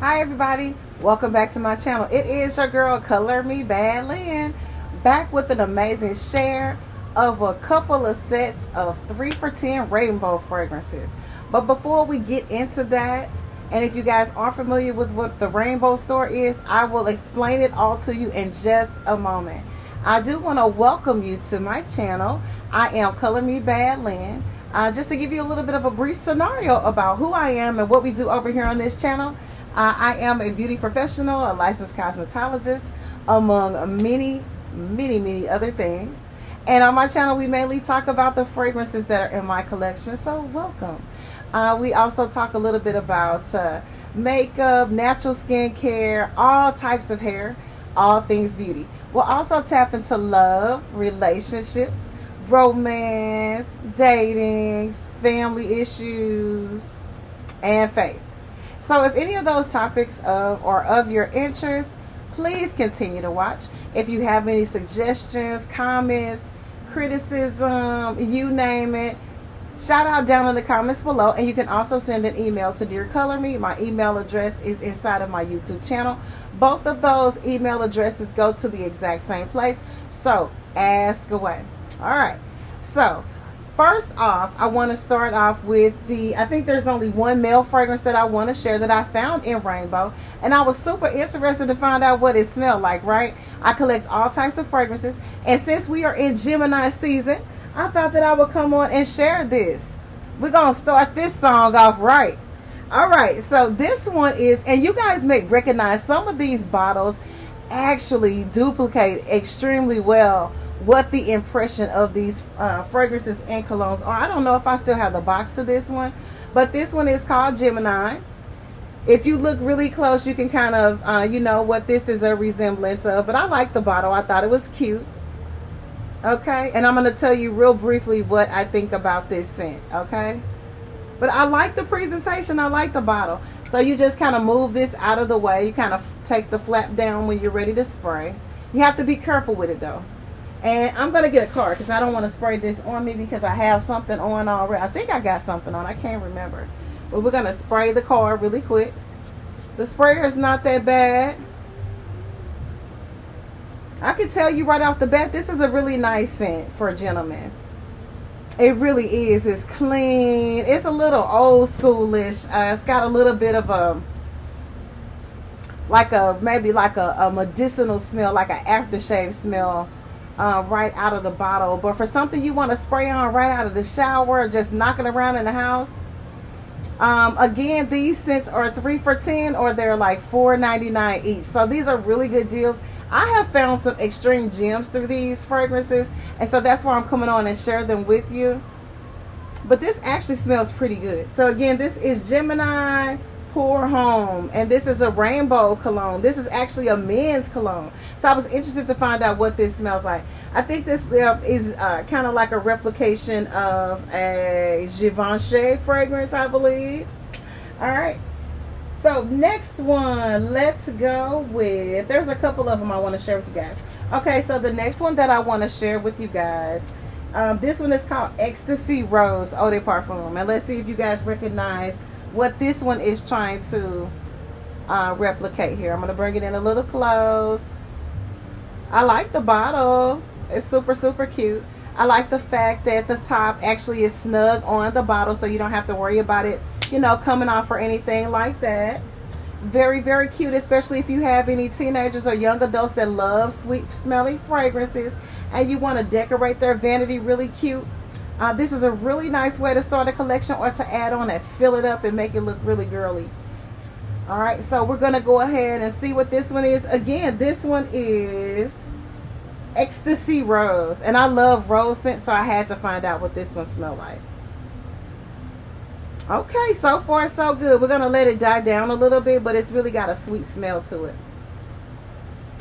Hi everybody, welcome back to my channel. It is your girl Color Me Bad Lynn, back with an amazing share of a couple of sets of 3 for 10 rainbow fragrances. But before we get into that, and if you guys aren't familiar with what the rainbow store is, I will explain it all to you in just a moment. I do want to welcome you to my channel. I am Color Me Bad Lynn. Just to give you a little bit of a brief scenario about who I am and what we do over here on this channel. I am a beauty professional, a licensed cosmetologist, among many other things. And on my channel, we mainly talk about the fragrances that are in my collection, so welcome. We also talk a little bit about makeup, natural skincare, all types of hair, all things beauty. We'll also tap into love, relationships, romance, dating, family issues, and faith. So if any of those topics are of your interest, please continue to watch. If you have any suggestions, comments, criticism, you name it, shout out down in the comments below. And you can also send an email to Dear Color Me. My email address is inside of my YouTube channel. Both of those email addresses go to the exact same place. So ask away. All right. So first off, I want to start off with I think there's only one male fragrance that I want to share that I found in rainbow. And I was super interested to find out what it smelled like, right? I collect all types of fragrances. And since we are in Gemini season, I thought that I would come on and share this. We're going to start this song off right. All right, so this one is, and you guys may recognize some of these bottles actually duplicate extremely well what the impression of these fragrances and colognes are. I don't know if I still have the box to this one, but this one is called Gemini. If you look really close, you can kind of, you know what this is a resemblance of, but I like the bottle. I thought it was cute. Okay, and I'm going to tell you real briefly what I think about this scent, okay? But I like the presentation. I like the bottle. So you just kind of move this out of the way. You kind of take the flap down when you're ready to spray. You have to be careful with it, though. And I'm going to get a card because I don't want to spray this on me because I have something on already. I think I got something on. I can't remember. But we're going to spray the card really quick. The sprayer is not that bad. I can tell you right off the bat, this is a really nice scent for a gentleman. It really is. It's clean. It's a little old schoolish. It's got a little bit of maybe like a medicinal smell, like an aftershave smell right out of the bottle. But for something you want to spray on right out of the shower, just knocking around in the house. Again, these scents are 3 for 10 or they're like $4.99 each. So these are really good deals. I have found some extreme gems through these fragrances, and so that's why I'm coming on and share them with you. But this actually smells pretty good. So again, this is Gemini Pour Home, and this is a rainbow cologne. This is actually a men's cologne. So I was interested to find out what this smells like. I think this is kind of like a replication of a Givenchy fragrance, I believe. All right. So next one, let's go with, there's a couple of them I want to share with you guys. Okay, so the next one that I want to share with you guys, this one is called Ecstasy Rose Eau de Parfum. And let's see if you guys recognize what this one is trying to replicate here. I'm going to bring it in a little close. I like the bottle. It's super cute. I like the fact that the top actually is snug on the bottle, so you don't have to worry about it, you know, coming off or anything like that. Very cute, especially if you have any teenagers or young adults that love sweet smelling fragrances and you want to decorate their vanity really cute. This is a really nice way to start a collection or to add on and fill it up and make it look really girly. All right, so we're going to go ahead and see what this one is. Again, this one is Ecstasy Rose, and I love rose scents, so I had to find out what this one smelled like. Okay, so far so good. We're going to let it die down a little bit, but it's really got a sweet smell to it.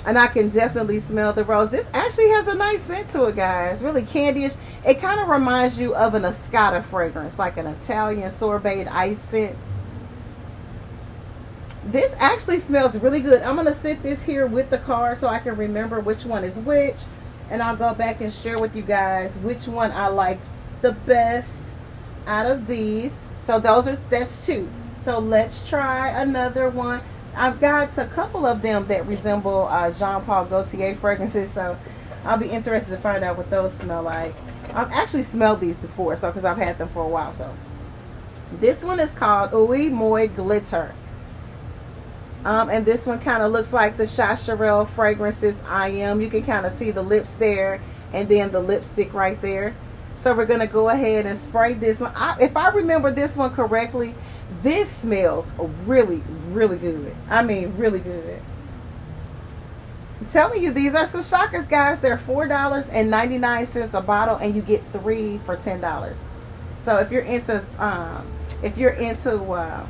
And I can definitely smell the rose. This actually has a nice scent to it, guys. Really candyish. It kind of reminds you of an Escada fragrance, like an Italian sorbet ice scent. This actually smells really good. I'm going to sit this here with the card so I can remember which one is which. And I'll go back and share with you guys which one I liked the best out of these. So that's 2. So let's try another one. I've got a couple of them that resemble Jean Paul Gaultier fragrances, so I'll be interested to find out what those smell like. I've actually smelled these before, so because I've had them for a while. So this one is called Ouai Moi Glitter. And this one kind of looks like the Chacharel fragrances I Am. You can kind of see the lips there and then the lipstick right there. So we're going to go ahead and spray this one. If I remember this one correctly, this smells really, really good. I mean, really good. I'm telling you, these are some shockers, guys. They're $4.99 a bottle, and you get 3 for $10. So if you're into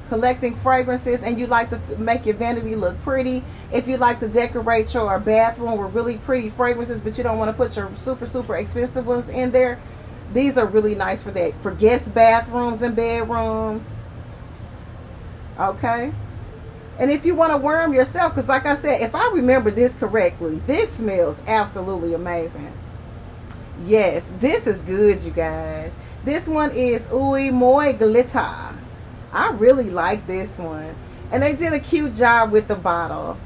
collecting fragrances and you like to make your vanity look pretty, if you like to decorate your bathroom with really pretty fragrances, but you don't want to put your super expensive ones in there, these are really nice for that, for guest bathrooms and bedrooms. Okay. And if you want to wear them yourself, because like I said, if I remember this correctly, this smells absolutely amazing. Yes, this is good, you guys. This one is Ouai Moi Glitter. I really like this one. And they did a cute job with the bottle.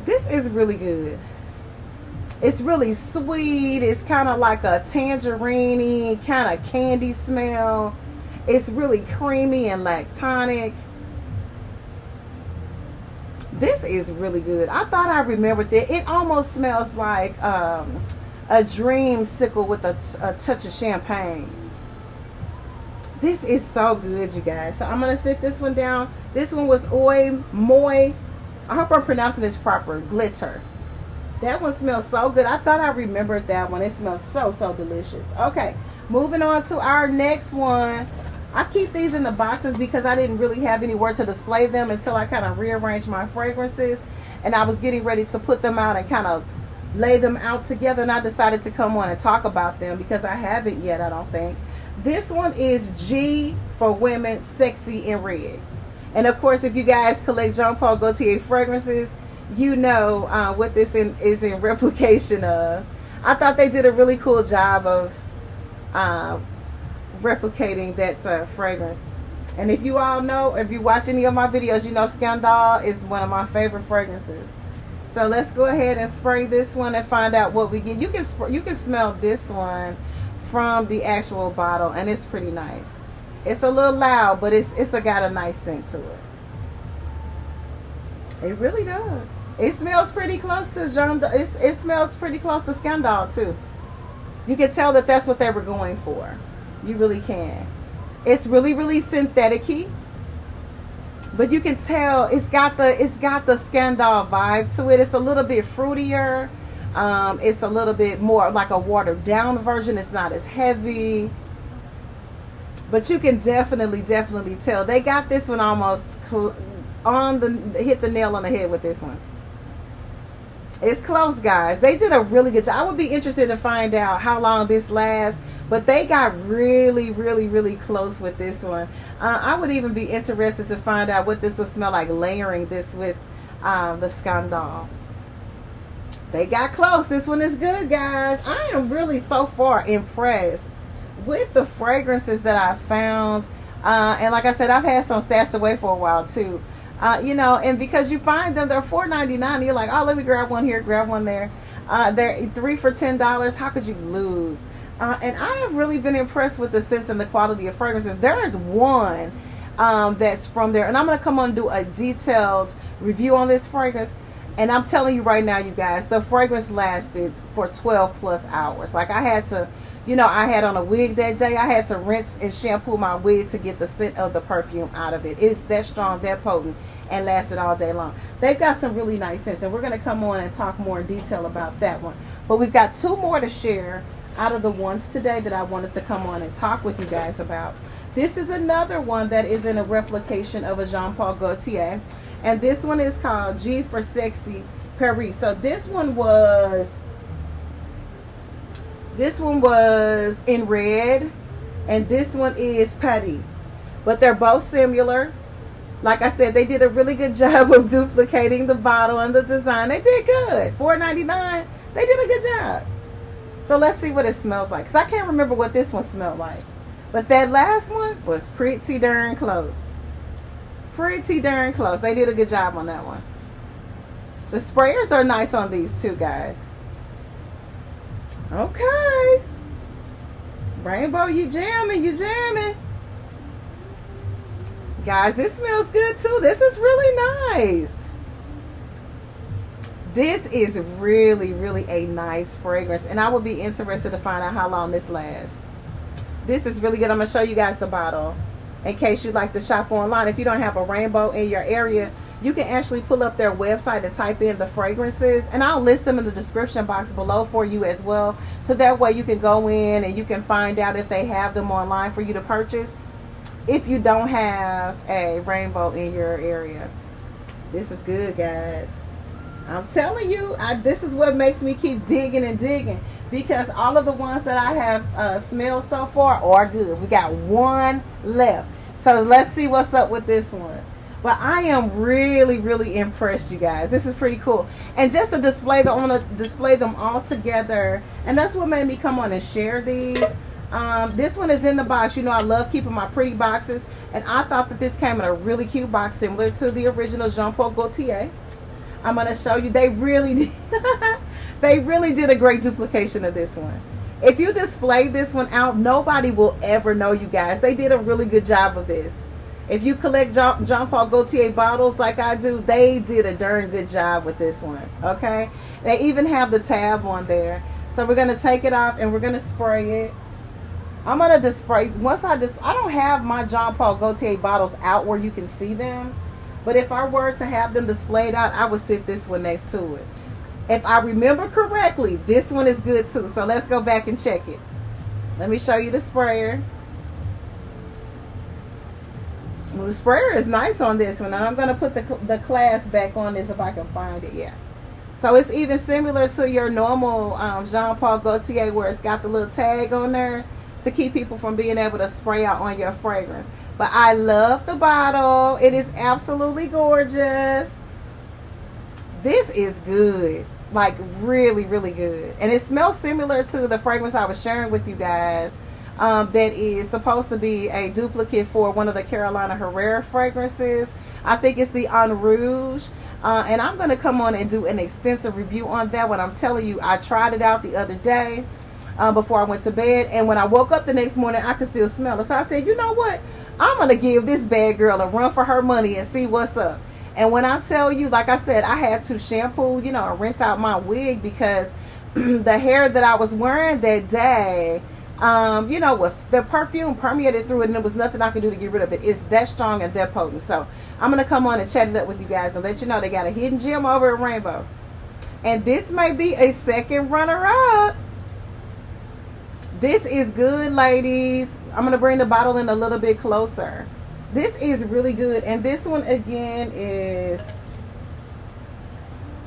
This is really good. It's really sweet. It's kind of like a tangerine-y, kind of candy smell. It's really creamy and lactonic. This is really good. I thought I remembered that. It almost smells like a dreamsicle with a touch of champagne. This is so good, you guys. So I'm going to sit this one down. This one was Ouai Moi. I hope I'm pronouncing this proper. Glitter. That one smells so good. I thought I remembered that one. It smells so delicious. Okay, moving on to our next one. I keep these in the boxes because I didn't really have anywhere to display them until I kind of rearranged my fragrances. And I was getting ready to put them out and kind of lay them out together. And I decided to come on and talk about them because I haven't yet, I don't think. This one is G for Women Sexy in Red. And of course, if you guys collect Jean Paul Gaultier fragrances, you know what this is in replication of. I thought they did a really cool job of replicating that fragrance. And if you all know, if you watch any of my videos, you know Scandal is one of my favorite fragrances. So let's go ahead and spray this one and find out what we get. You can smell this one from the actual bottle, and it's pretty nice. It's a little loud, but it's got a nice scent to it. It really does. It smells pretty close to it smells pretty close to Scandal too. You can tell that that's what they were going for. You really can. It's really synthetic-y, but you can tell it's got the Scandal vibe to it. It's a little bit fruitier. It's a little bit more like a watered down version. It's not as heavy, but you can definitely tell they got this one almost hit the nail on the head with this one. It's close, guys. They did a really good job. I would be interested to find out how long this lasts, but they got really close with this one. I would even be interested to find out what this would smell like layering this with the Scandal. They got close. This one is good, guys. I am really so far impressed with the fragrances that I found. And like I said, I've had some stashed away for a while too. You know, and because you find them, they're $4.99. You're like, oh, let me grab one here, grab one there. They're 3 for $10. How could you lose? And I have really been impressed with the scents and the quality of fragrances. There is one that's from there, and I'm going to come on and do a detailed review on this fragrance. And I'm telling you right now, you guys, the fragrance lasted for 12 plus hours. Like I had to, you know, I had on a wig that day. I had to rinse and shampoo my wig to get the scent of the perfume out of it. It's that strong, that potent, and lasted all day long. They've got some really nice scents, and we're going to come on and talk more in detail about that one. But we've got 2 more to share out of the ones today that I wanted to come on and talk with you guys about. This is another one that is in a replication of a Jean Paul Gaultier. And this one is called G for Sexy Paris. So this one was in red, and this one is Paris. But they're both similar. Like I said, they did a really good job of duplicating the bottle and the design. They did good. $4.99. They did a good job. So let's see what it smells like. Because I can't remember what this one smelled like. But that last one was pretty darn close. Pretty darn close. They did a good job on that one. The sprayers are nice on these too, guys. Okay. Rainbow, you jamming, you jamming. Guys, this smells good too. This is really nice. This is really, really a nice fragrance. And I would be interested to find out how long this lasts. This is really good. I'm going to show you guys the bottle in case you'd like to shop online. If you don't have a Rainbow in your area, you can actually pull up their website and type in the fragrances. And I'll list them in the description box below for you as well. So that way you can go in and you can find out if they have them online for you to purchase. If you don't have a Rainbow in your area. This is good, guys. I'm telling you, this is what makes me keep digging and digging, because all of the ones that I have smelled so far are good. We got one left, so let's see what's up with this one. But I am really, really impressed, you guys. This is pretty cool. And just to display them, I'm going to display them all together, and that's what made me come on and share these. This one is in the box. You know, I love keeping my pretty boxes, and I thought that this came in a really cute box similar to the original Jean Paul Gaultier. I'm going to show you. They really did. They really did a great duplication of this one. If you display this one out, nobody will ever know, you guys. They did a really good job of this. If you collect Jean Paul Gaultier bottles like I do, they did a darn good job with this one. Okay? They even have the tab on there. So we're going to take it off and we're going to spray it. I'm going to display. I don't have my Jean Paul Gaultier bottles out where you can see them. But if I were to have them displayed out, I would sit this one next to it. If I remember correctly, this one is good too. So let's go back and check it. Let me show you the sprayer. Well, the sprayer is nice on this one. Now I'm going to put the clasp back on this if I can find it. Yeah. So it's even similar to your normal Jean Paul Gaultier, where it's got the little tag on there to keep people from being able to spray out on your fragrance. But I love the bottle. It is absolutely gorgeous. This is good. Like really, really good. And it smells similar to the fragrance I was sharing with you guys. That is supposed to be a duplicate for one of the Carolina Herrera fragrances. I think it's the En Rouge. And I'm going to come on and do an extensive review on that one. I'm telling you, I tried it out the other day before I went to bed. And when I woke up the next morning, I could still smell it. So I said, you know what? I'm going to give this bad girl a run for her money and see what's up. And when I tell you, like I said, I had to shampoo, you know, and rinse out my wig because the hair that I was wearing that day, you know, was the perfume permeated through it, and there was nothing I could do to get rid of it. It's that strong and that potent. So I'm going to come on and chat it up with you guys and let you know they got a hidden gem over at Rainbow. And this may be a second runner-up. This is good, ladies. I'm going to bring the bottle in a little bit closer. This is really good. And this one, again, is...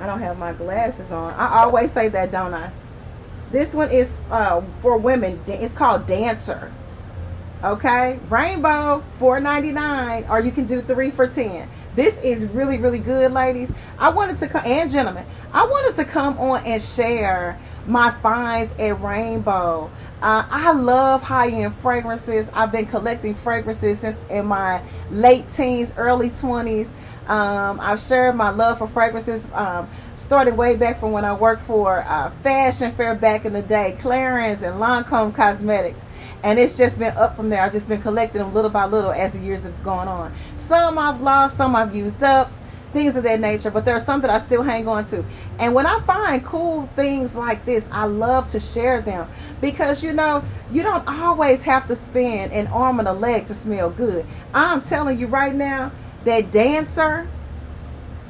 I don't have my glasses on. I always say that, don't I? This one is for women. It's called Dancer. Okay? Rainbow, $4.99. Or you can do 3 for $10. This is really, really good, ladies. I wanted to come... And gentlemen. I wanted to come on and share my finds at Rainbow. I love high-end fragrances. I've been collecting fragrances since in my late teens, early 20s. I've shared my love for fragrances starting way back from when I worked for Fashion Fair back in the day, Clarins and Lancome Cosmetics. And it's just been up from there. I've just been collecting them little by little as the years have gone on. Some I've lost, some I've used up. Things of that nature, but there are some that I still hang on to. And when I find cool things like this, I love to share them because, you know, you don't always have to spend an arm and a leg to smell good. I'm telling you right now, that Dancer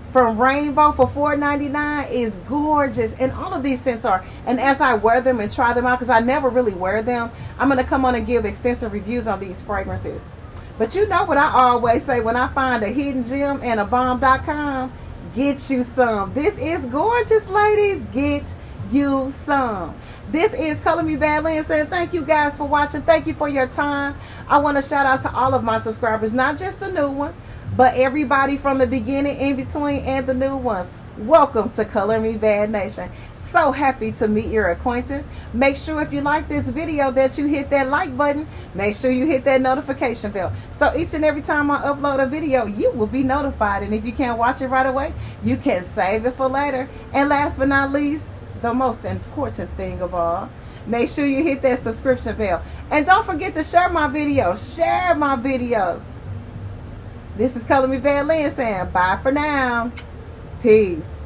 from Rainbow for $4.99 is gorgeous, and all of these scents are. And as I wear them and try them out, because I never really wear them, I'm going to come on and give extensive reviews on these fragrances. But you know what I always say, when I find a hidden gem and a bomb.com, get you some. This is gorgeous, ladies. Get you some. This is Color Me Badly and saying thank you guys for watching. Thank you for your time. I want to shout out to all of my subscribers, not just the new ones, but everybody from the beginning, in between, and the new ones. Welcome to Color Me Bad Nation. So happy to meet your acquaintance. Make sure if you like this video that you hit that like button. Make sure you hit that notification bell. So each and every time I upload a video, you will be notified. And if you can't watch it right away, you can save it for later. And last but not least, the most important thing of all, make sure you hit that subscription bell. And don't forget to share my videos. Share my videos. This is Color Me Bad Lynn saying bye for now. Peace.